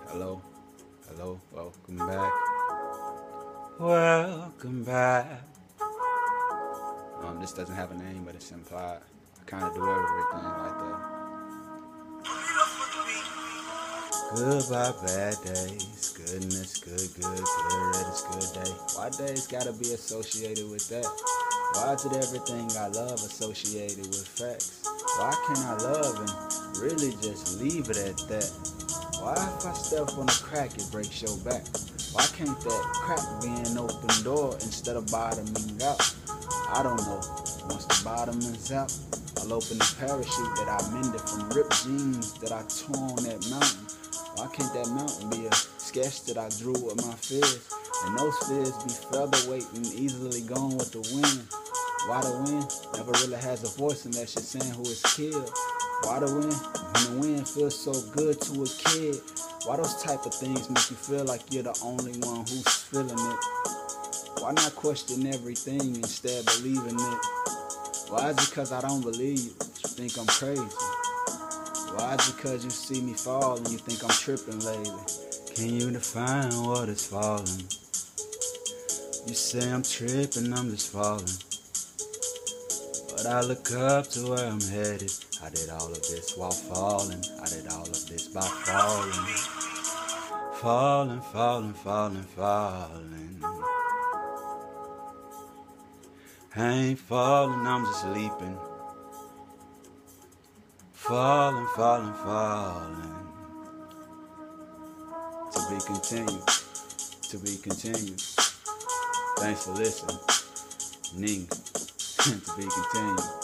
Hello, hello, welcome back. Welcome back. This doesn't have a name, but it's implied. I kind of do everything like that. Goodbye, bad days. Goodness, good, it's good day. Why days gotta be associated with that? Why is it everything I love associated with facts? Why can't I love and really just leave it at that? Why if I step on a crack it breaks your back? Why can't that crack be an open door instead of bottoming out? I don't know. Once the bottom is out, I'll open the parachute that I mended from ripped jeans that I tore on that mountain. Why can't that mountain be a sketch that I drew with my fears? And those fears be featherweight and easily gone with the wind. Why the wind never really has a voice unless you're saying who is killed? Why the wind, when the wind feels so good to a kid? Why those type of things make you feel like you're the only one who's feeling it? Why not question everything instead believing it? Why is it cause I don't believe you think I'm crazy? Why is it cause you see me fall and you think I'm tripping lately? Can you define what is falling? You say I'm tripping, I'm just falling. But I look up to where I'm headed. I did all of this while falling. I did all of this by falling. Falling. I ain't falling, I'm just leaping. Falling. To be continued. Thanks for listening. To be continued.